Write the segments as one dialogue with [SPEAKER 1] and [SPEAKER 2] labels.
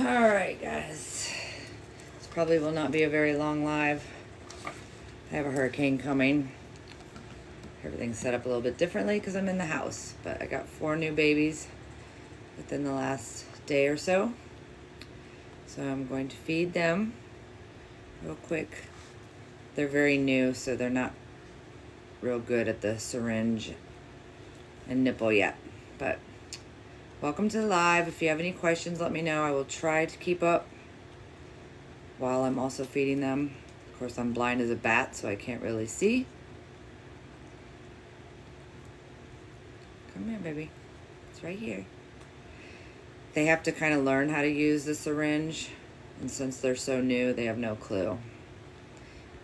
[SPEAKER 1] Alright, guys. This probably will not be a very long live. I have a hurricane coming. Everything's set up a little bit differently because I'm in the house. But I got 4 new babies within the last day or so. So I'm going to feed them real quick. They're very new, so they're not real good at the syringe and nipple yet. But welcome to the live. If you have any questions, let me know. I will try to keep up while I'm also feeding them. Of course, I'm blind as a bat, so I can't really see. Come here, baby. It's right here. They have to kind of learn how to use the syringe, and since they're so new, they have no clue.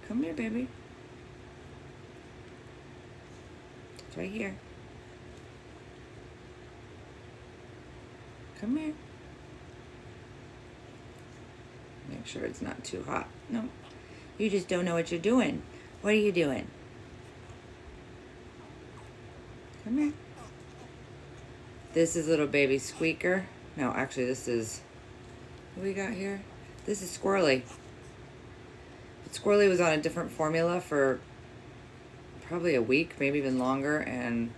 [SPEAKER 1] Come here, baby. It's right here. Come here. Make sure it's not too hot. No, you just don't know what you're doing. What are you doing? Come here. This is little baby Squeaker. No, actually this is, what we got here? This is Squirrely. But Squirrely was on a different formula for probably a week, maybe even longer, and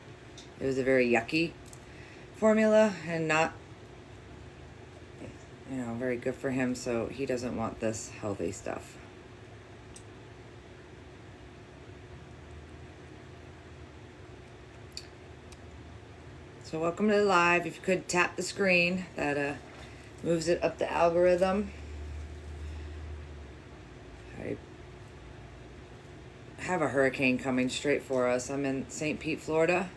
[SPEAKER 1] it was a very yucky formula and not, you know, very good for him, so he doesn't want this healthy stuff. So welcome to the live. If you could tap the screen, that moves it up the algorithm. I have a hurricane coming straight for us. I'm in St. Pete, Florida,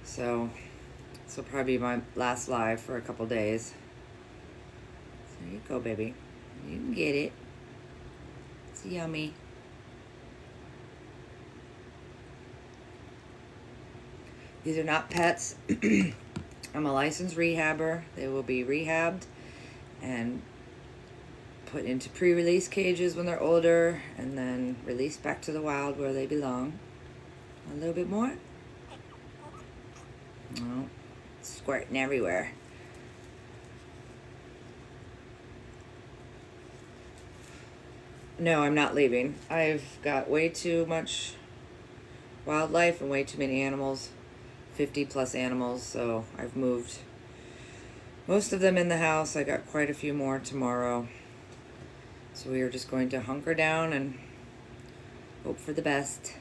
[SPEAKER 1] so this will probably be my last live for a couple days. There you go, baby. You can get it. It's yummy. These are not pets. I'm a licensed rehabber. They will be rehabbed and put into pre-release cages when they're older and then released back to the wild where they belong. A little bit more. Oh, squirting everywhere. No, I'm not leaving. I've got way too much wildlife and way too many animals, 50 plus animals, so I've moved most of them in the house. I got quite a few more tomorrow. So we are just going to hunker down and hope for the best.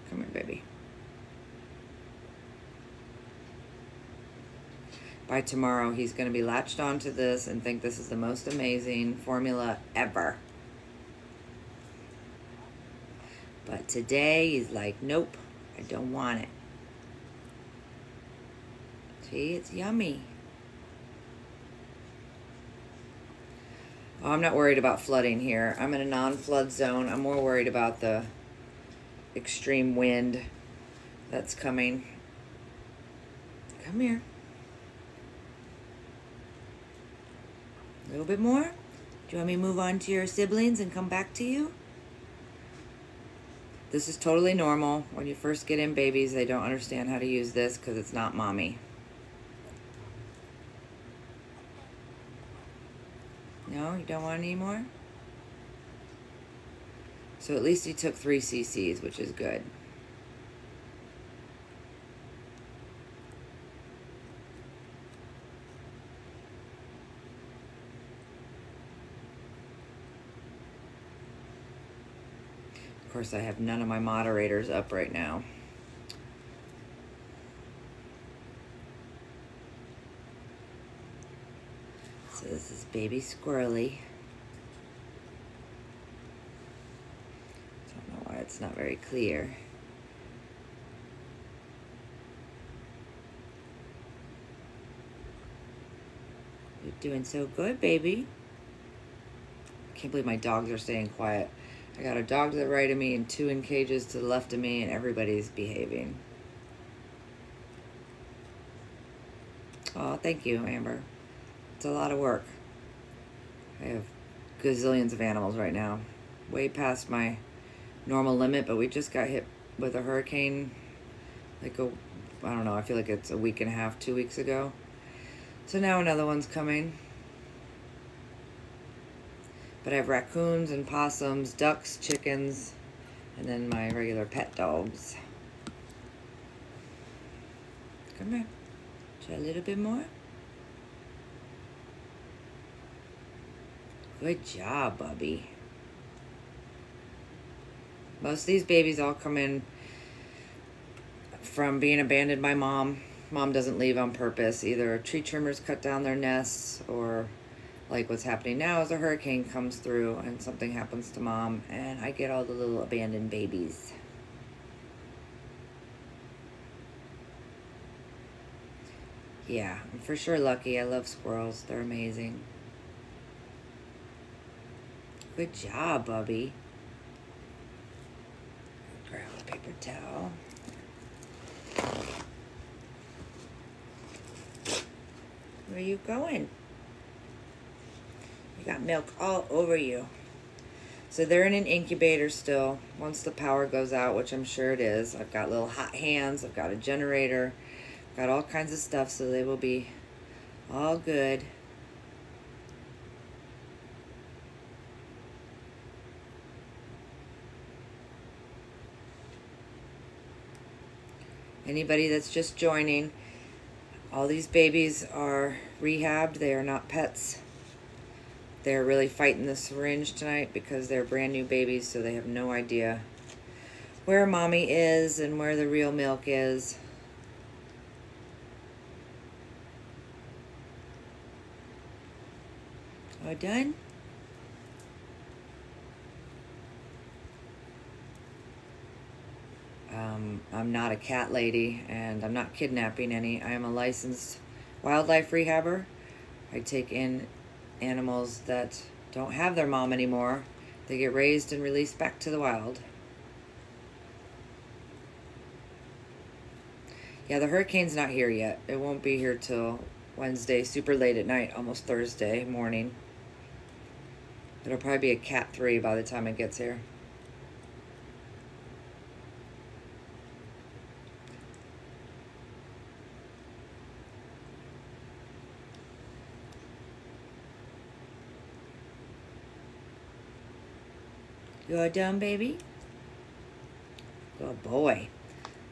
[SPEAKER 1] Come here, baby. By tomorrow, he's going to be latched onto this and think this is the most amazing formula ever. But today, he's like, nope, I don't want it. See, it's yummy. Oh, I'm not worried about flooding here. I'm in a non-flood zone. I'm more worried about the extreme wind that's coming. Come here. A little bit more. Do you want me to move on to your siblings and come back to you? This is totally normal. When you first get in babies, they don't understand how to use this because it's not mommy. No, you don't want any more? So at least he took 3 cc's, which is good. Of course, I have none of my moderators up right now. So this is baby Squirrely. Don't know why it's not very clear. You're doing so good, baby. I can't believe my dogs are staying quiet. I got a dog to the right of me and 2 in cages to the left of me, and everybody's behaving. Oh, thank you, Amber. It's a lot of work. I have gazillions of animals right now. Way past my normal limit, but we just got hit with a hurricane like I don't know, I feel like it's a week and a half, 2 weeks ago. So now another one's coming. But I have raccoons and possums, ducks, chickens, and then my regular pet dogs. Come here. Try a little bit more. Good job, Bubby. Most of these babies all come in from being abandoned by mom. Mom doesn't leave on purpose. Either tree trimmers cut down their nests, or like what's happening now is a hurricane comes through and something happens to mom, and I get all the little abandoned babies. Yeah, I'm for sure lucky. I love squirrels. They're amazing. Good job, Bubby. Grab a paper towel. Where are you going? You got milk all over you. So they're in an incubator still. Once the power goes out, which I'm sure it is, I've got little hot hands, I've got a generator, got all kinds of stuff, so they will be all good. Anybody that's just joining, all these babies are rehabbed. They are not pets. They're really fighting the syringe tonight because they're brand new babies, so they have no idea where mommy is and where the real milk is. All done? I'm not a cat lady, and I'm not kidnapping any. I am a licensed wildlife rehabber. I take in animals that don't have their mom anymore. They get raised and released back to the wild. Yeah, the hurricane's not here yet. It won't be here till Wednesday, super late at night, almost Thursday morning. It'll probably be a Cat 3 by the time it gets here. You all done, baby? Good boy.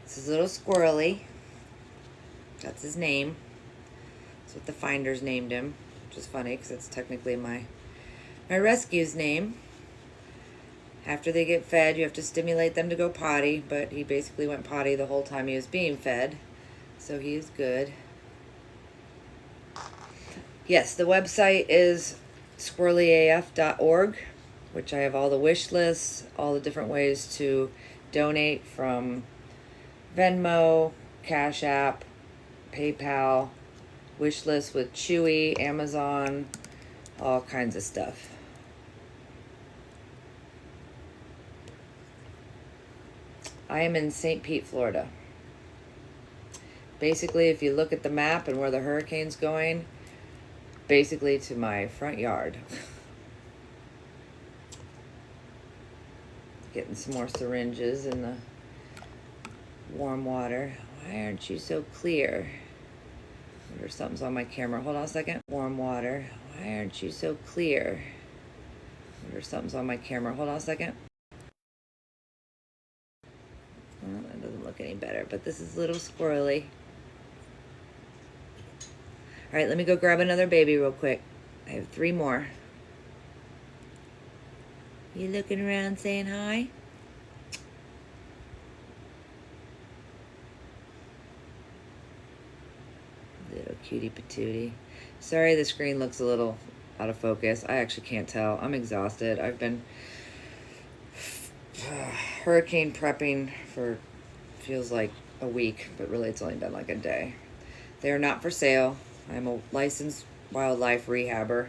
[SPEAKER 1] This is little Squirrely. That's his name. That's what the finders named him, which is funny because it's technically my rescue's name. After they get fed, you have to stimulate them to go potty, but he basically went potty the whole time he was being fed, so he is good. Yes, the website is SquirrellyAF.org, which I have all the wish lists, all the different ways to donate, from Venmo, Cash App, PayPal, wish list with Chewy, Amazon, all kinds of stuff. I am in St. Pete, Florida. Basically, if you look at the map and where the hurricane's going, basically to my front yard. Getting some more syringes in the warm water. Why aren't you so clear? I wonder if something's on my camera. Hold on a second. Warm water. Why aren't you so clear? I wonder if something's on my camera. Hold on a second. Well, that doesn't look any better, but this is little Squirrely. All right, let me go grab another baby real quick. I have 3 more. You looking around saying hi? Little cutie patootie. Sorry the screen looks a little out of focus. I actually can't tell. I'm exhausted. I've been hurricane prepping for feels like a week, but really it's only been like a day. They are not for sale. I'm a licensed wildlife rehabber.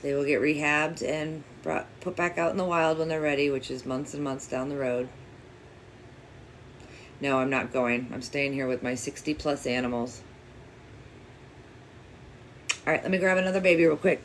[SPEAKER 1] They will get rehabbed and put back out in the wild when they're ready, which is months and months down the road. No, I'm not going. I'm staying here with my 60 plus animals. All right, let me grab another baby real quick.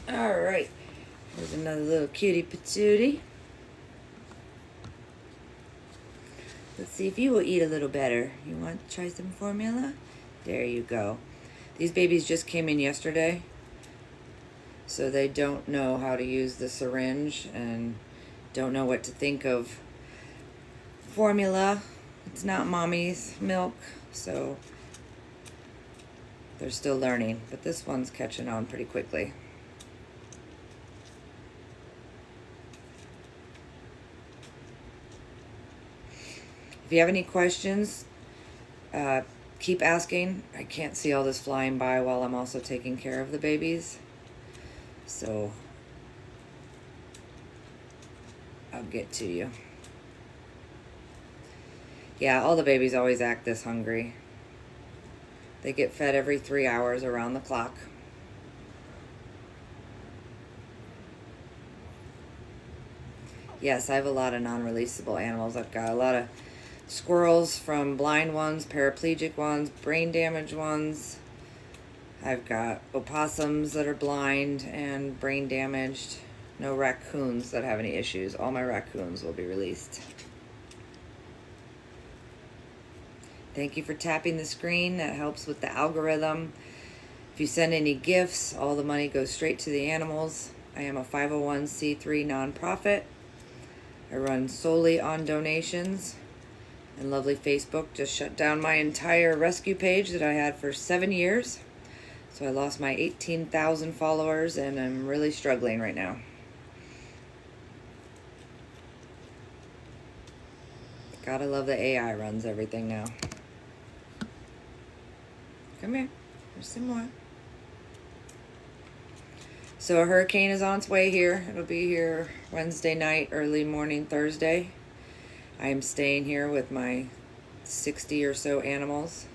[SPEAKER 1] All right, here's another little cutie patootie. Let's see if you will eat a little better. You want to try some formula? There you go. These babies just came in yesterday, so they don't know how to use the syringe and don't know what to think of formula. It's not mommy's milk, so they're still learning, but this one's catching on pretty quickly. If you have any questions, keep asking. I can't see all this flying by while I'm also taking care of the babies, so I'll get to you. Yeah, all the babies always act this hungry. They get fed every 3 hours around the clock. Yes, I have a lot of non-releasable animals. I've got a lot of squirrels, from blind ones, paraplegic ones, brain damaged ones. I've got opossums that are blind and brain damaged. No raccoons that have any issues. All my raccoons will be released. Thank you for tapping the screen. That helps with the algorithm. If you send any gifts, all the money goes straight to the animals. I am a 501c3 nonprofit. I run solely on donations. And lovely Facebook just shut down my entire rescue page that I had for 7 years. So I lost my 18,000 followers and I'm really struggling right now. Gotta love the AI runs everything now. Come here, there's some more. So a hurricane is on its way here. It'll be here Wednesday night, early morning Thursday. I am staying here with my 60 or so animals.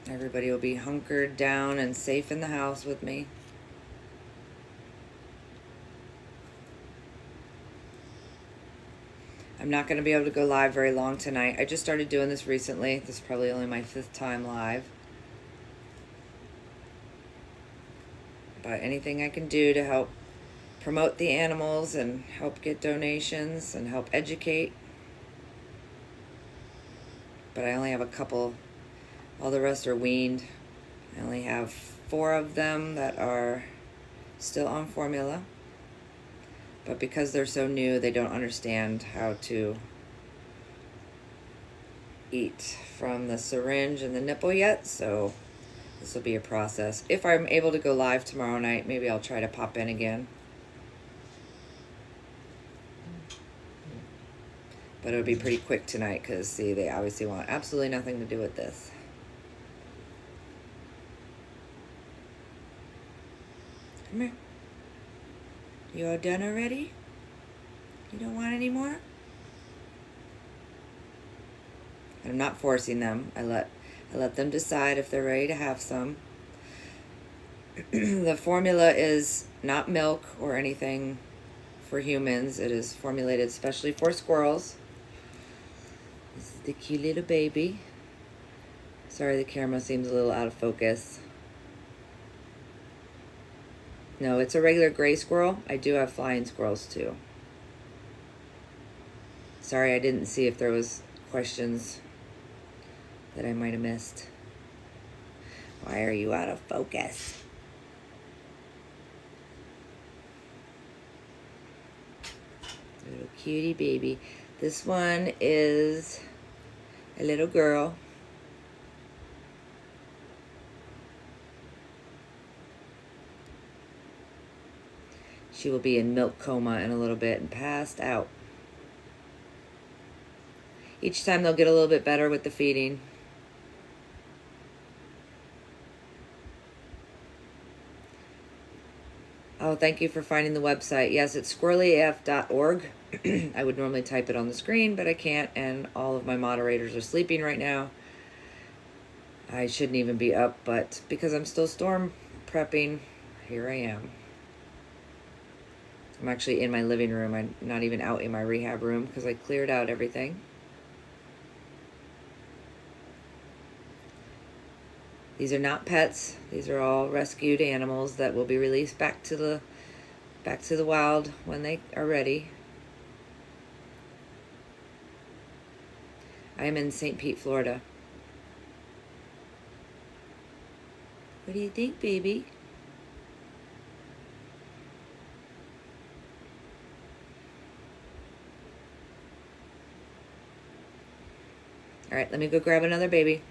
[SPEAKER 1] Everybody will be hunkered down and safe in the house with me. I'm not going to be able to go live very long tonight. I just started doing this recently. This is probably only my 5th time live. But anything I can do to help promote the animals and help get donations and help educate. But I only have a couple. All the rest are weaned. I only have 4 of them that are still on formula. But because they're so new, they don't understand how to eat from the syringe and the nipple yet, so this will be a process. If I'm able to go live tomorrow night, maybe I'll try to pop in again. But it'll be pretty quick tonight because, see, they obviously want absolutely nothing to do with this. Come here. You all done already? You don't want any more? And I'm not forcing them. I let them decide if they're ready to have some. The formula is not milk or anything for humans. It is formulated especially for squirrels. This is the cute little baby. Sorry, the camera seems a little out of focus. No, it's a regular gray squirrel. I do have flying squirrels too. Sorry, I didn't see if there was questions that I might have missed. Why are you out of focus? Little cutie baby. This one is a little girl. She will be in milk coma in a little bit and passed out. Each time they'll get a little bit better with the feeding. Oh, thank you for finding the website. Yes, it's SquirrellyAF.org. I would normally type it on the screen, but I can't, and all of my moderators are sleeping right now. I shouldn't even be up, but because I'm still storm prepping, here I am. I'm actually in my living room. I'm not even out in my rehab room because I cleared out everything. These are not pets. These are all rescued animals that will be released back to the wild when they are ready. I am in St. Pete, Florida. What do you think, baby? All right, let me go grab another baby.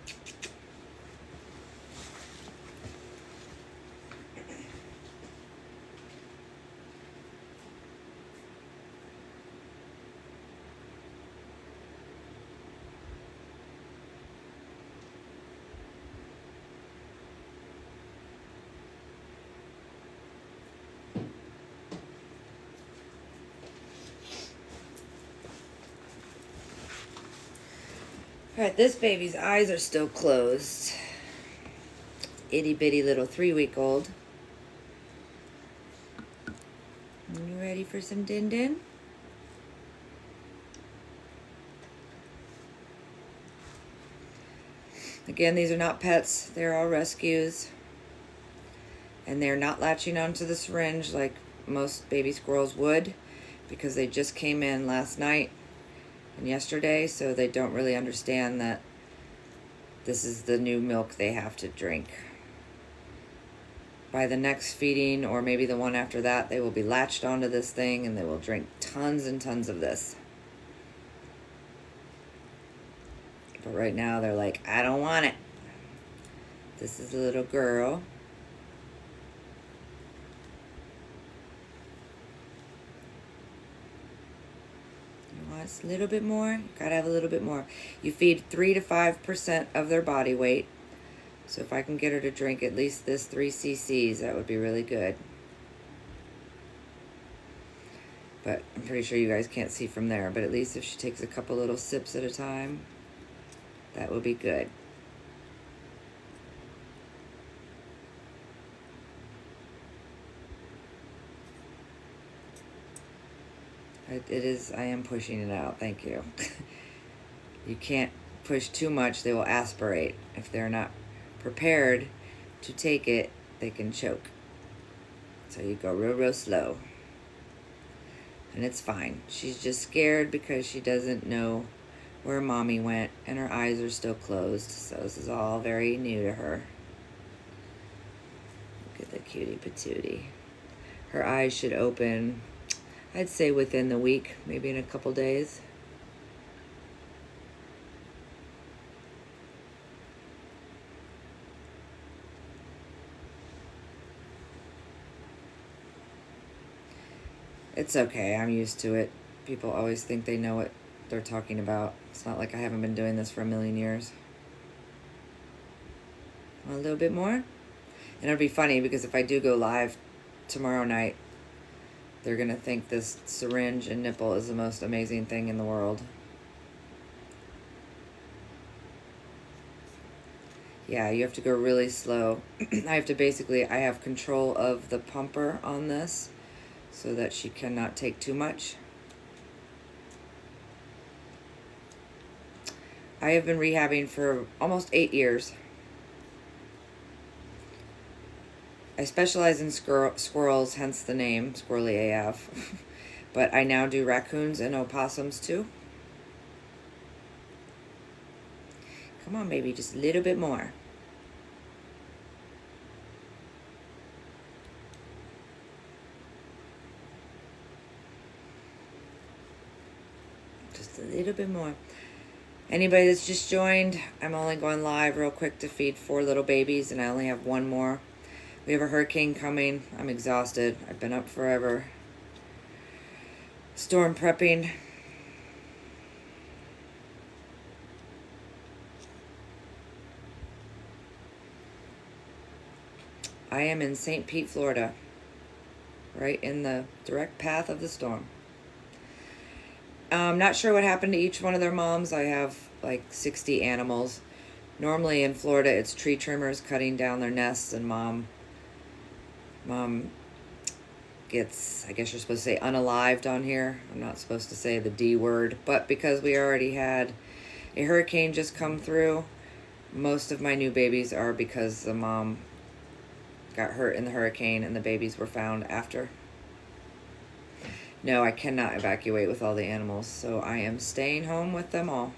[SPEAKER 1] All right, this baby's eyes are still closed. Itty bitty little 3-week-old. You ready for some din din? Again, these are not pets. They're all rescues. And they're not latching onto the syringe like most baby squirrels would, because they just came in last night and yesterday, so they don't really understand that this is the new milk they have to drink. By the next feeding, or maybe the one after that, they will be latched onto this thing and they will drink tons and tons of this. But right now they're like, I don't want it. This is a little girl. A little bit more. You gotta have a little bit more. You feed 3 to 5% of their body weight. So if I can get her to drink at least this 3 cc's, that would be really good. But I'm pretty sure you guys can't see from there. But at least if she takes a couple little sips at a time, that would be good. I am pushing it out. Thank you. You can't push too much. They will aspirate. If they're not prepared to take it, they can choke. So you go real slow. And it's fine. She's just scared because she doesn't know where mommy went and her eyes are still closed. So this is all very new to her. Look at the cutie patootie. Her eyes should open, I'd say within the week, maybe in a couple days. It's okay, I'm used to it. People always think they know what they're talking about. It's not like I haven't been doing this for a million years. Want a little bit more? And it'll be funny because if I do go live tomorrow night, they're gonna think this syringe and nipple is the most amazing thing in the world. Yeah, you have to go really slow. I have control of the pumper on this so that she cannot take too much. I have been rehabbing for almost 8 years. I specialize in squirrels, hence the name, SquirrellyAF. But I now do raccoons and opossums too. Come on, baby, just a little bit more. Just a little bit more. Anybody that's just joined, I'm only going live real quick to feed 4 little babies, and I only have 1 more. We have a hurricane coming. I'm exhausted. I've been up forever. Storm prepping. I am in St. Pete, Florida. Right in the direct path of the storm. I'm not sure what happened to each one of their moms. I have like 60 animals. Normally in Florida, it's tree trimmers cutting down their nests, and mom gets, I guess you're supposed to say unalived on here. I'm not supposed to say the D word, but because we already had a hurricane just come through, Most of my new babies are because the mom got hurt in the hurricane and the babies were found after. No, I cannot evacuate with all the animals, so I am staying home with them all.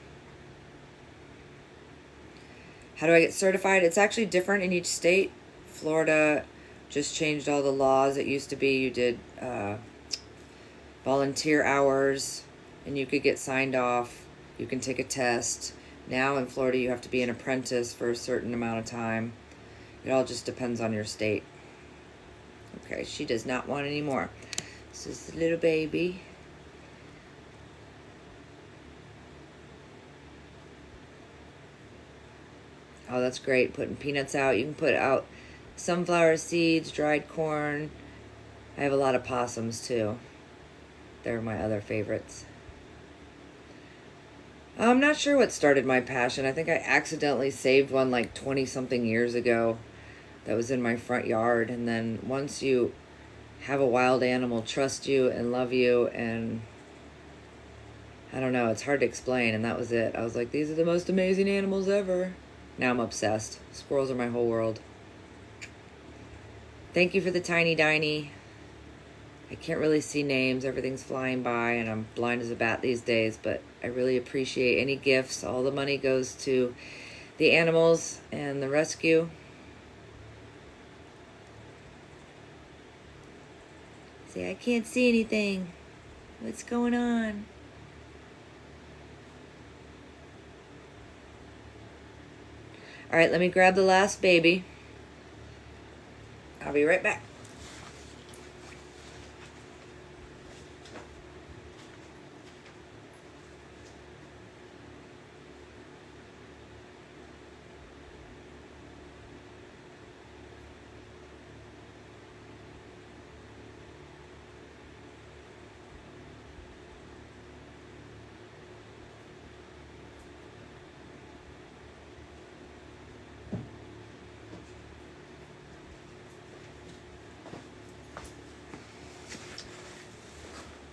[SPEAKER 1] How do I get certified? It's actually different in each state. Florida just changed all the laws. It used to be you did volunteer hours and you could get signed off. You can take a test. Now in Florida you have to be an apprentice for a certain amount of time. It all just depends on your state. Okay, she does not want any more. This is the little baby. Oh, that's great. Putting peanuts out. You can put out sunflower seeds, dried corn. I have a lot of possums too. They're my other favorites. I'm not sure what started my passion. I think I accidentally saved one like 20 something years ago that was in my front yard. And then once you have a wild animal trust you and love you, and I don't know, it's hard to explain. And that was it. I was like, these are the most amazing animals ever. Now I'm obsessed. Squirrels are my whole world. Thank you for the tiny diny. I can't really see names. Everything's flying by and I'm blind as a bat these days, but I really appreciate any gifts. All the money goes to the animals and the rescue. See, I can't see anything. What's going on? All right, let me grab the last baby. I'll be right back.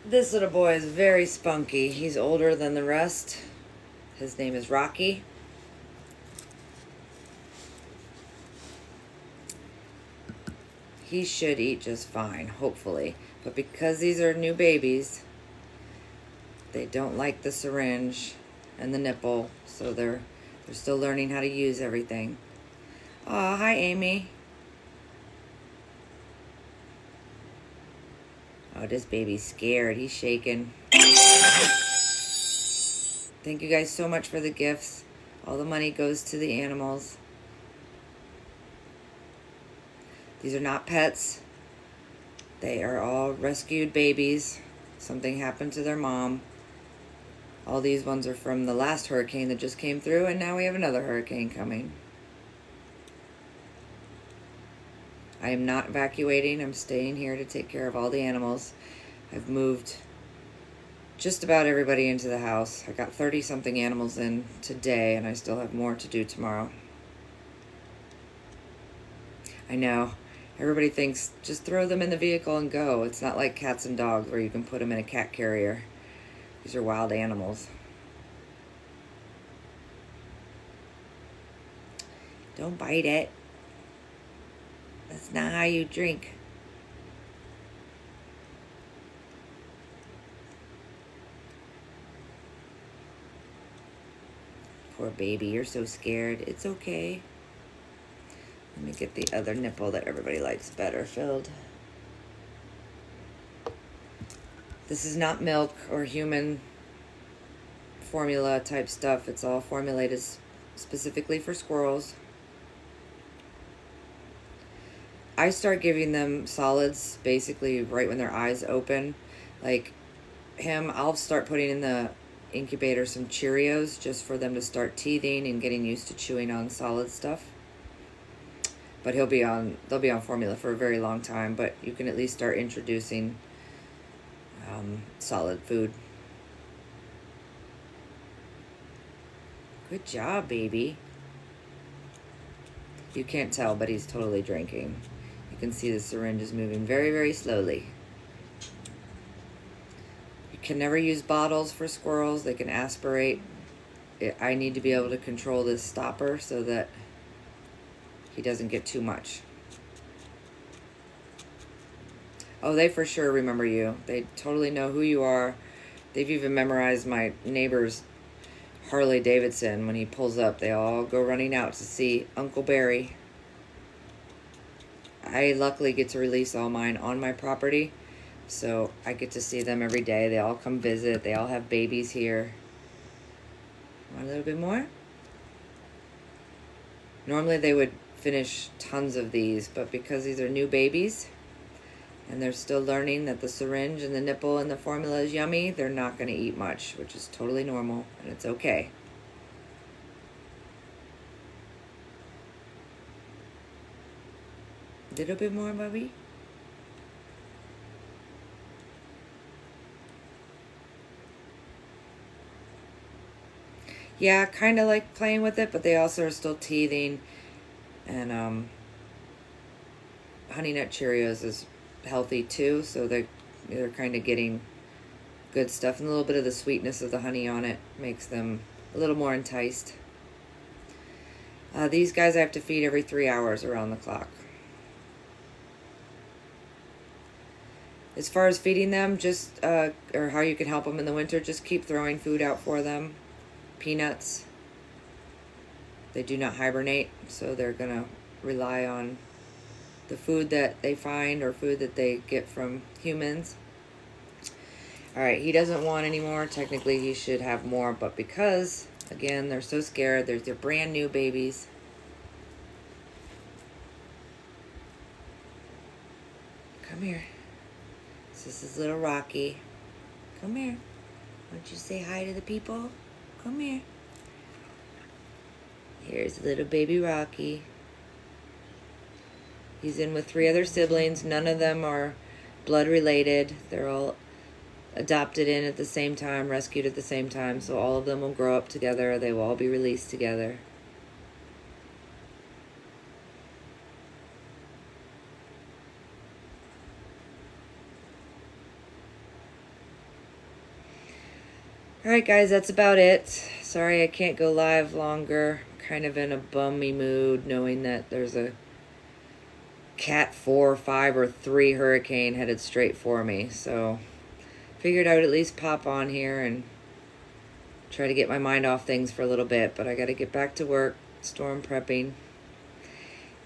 [SPEAKER 1] This little boy is very spunky. He's older than the rest. His name is Rocky. He should eat just fine, hopefully. But because these are new babies, they don't like the syringe and the nipple, so they're still learning how to use everything. Aw, hi Amy. Oh, this baby's scared. He's shaking. Thank you guys so much for the gifts. All the money goes to the animals. These are not pets. They are all rescued babies. Something happened to their mom. All these ones are from the last hurricane that just came through, and now we have another hurricane coming. I am not evacuating. I'm staying here to take care of all the animals. I've moved just about everybody into the house. I got 30 something animals in today, and I still have more to do tomorrow. I know. Everybody thinks just throw them in the vehicle and go. It's not like cats and dogs where you can put them in a cat carrier. These are wild animals. Don't bite it. That's not how you drink. Poor baby, you're so scared. It's okay. Let me get the other nipple that everybody likes better filled. This is not milk or human formula type stuff. It's all formulated specifically for squirrels. I start giving them solids basically right when their eyes open. Like him, I'll start putting in the incubator some Cheerios just for them to start teething and getting used to chewing on solid stuff. But they'll be on formula for a very long time, but you can at least start introducing solid food. Good job, baby. You can't tell, but he's totally drinking. You can see the syringe is moving very, very slowly. You can never use bottles for squirrels. They can aspirate. I need to be able to control this stopper so that he doesn't get too much. Oh, they for sure remember you. They totally know who you are. They've even memorized my neighbor's Harley Davidson. When he pulls up, they all go running out to see Uncle Barry. I luckily get to release all mine on my property, so I get to see them every day. They all come visit. They all have babies here. Want a little bit more? Normally they would finish tons of these, but because these are new babies and they're still learning that the syringe and the nipple and the formula is yummy, they're not going to eat much, which is totally normal, and it's okay. A little bit more, Bubby. Yeah, kind of like playing with it, but they also are still teething. And Honey Nut Cheerios is healthy too, so they're kind of getting good stuff, and a little bit of the sweetness of the honey on it makes them a little more enticed. These guys I have to feed every 3 hours around the clock. As far as feeding them, just or how you can help them in the winter, just keep throwing food out for them. Peanuts. They do not hibernate, so they're gonna rely on the food that they find or food that they get from humans. Alright, he doesn't want any more. Technically he should have more, but because again they're so scared, they're brand new babies. Come here. This is little Rocky. Come here. Won't you say hi to the people? Come here. Here's little baby Rocky. He's in with 3 other siblings. None of them are blood related. They're all adopted in at the same time, rescued at the same time. So all of them will grow up together. They will all be released together. Alright guys, that's about it. Sorry I can't go live longer. Kind of in a bummy mood knowing that there's a Cat 4, 5, or 3 hurricane headed straight for me. So figured I would at least pop on here and try to get my mind off things for a little bit. But I got to get back to work, storm prepping.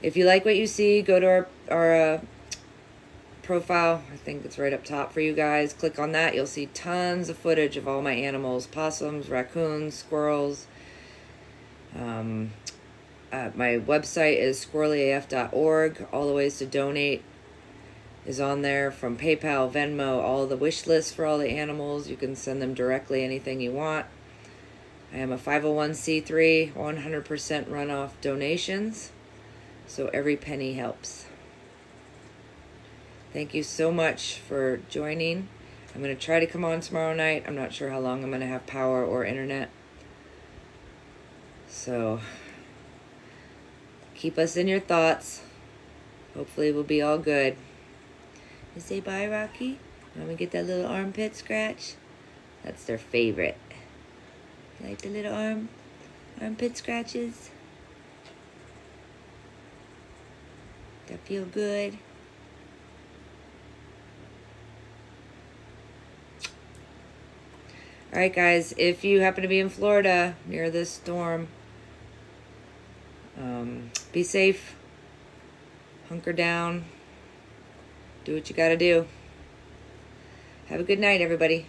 [SPEAKER 1] If you like what you see, go to our profile. I think it's right up top for you guys. Click on that. You'll see tons of footage of all my animals. Possums, raccoons, squirrels. My website is SquirrellyAF.org. All the ways to donate is on there, from PayPal, Venmo, all the wish lists for all the animals. You can send them directly, anything you want. I am a 501c3, 100% runoff donations, so every penny helps. Thank you so much for joining. I'm going to try to come on tomorrow night. I'm not sure how long I'm going to have power or internet. So keep us in your thoughts. Hopefully we'll be all good. You say bye, Rocky? Want me to get that little armpit scratch? That's their favorite. You like the little armpit scratches? That feel good? Alright guys, if you happen to be in Florida near this storm, be safe, hunker down, do what you gotta do. Have a good night, everybody.